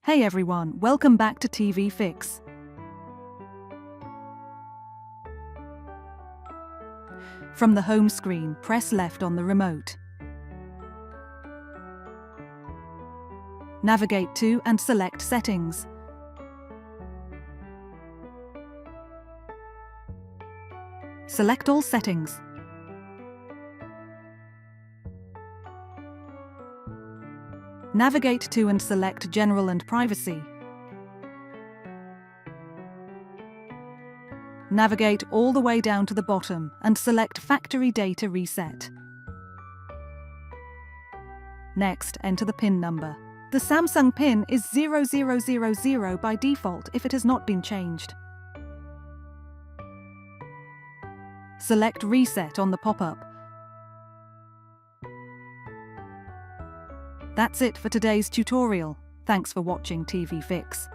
Hey everyone, welcome back to TV Fix. From the home screen, press left on the remote. Navigate to and select Settings. Select all settings. Navigate to and select General and Privacy. Navigate all the way down to the bottom and select Factory Data Reset. Next, enter the PIN number. The Samsung PIN is 0000 by default if it has not been changed. Select Reset on the pop-up. That's it for today's tutorial. Thanks for watching TV Fix.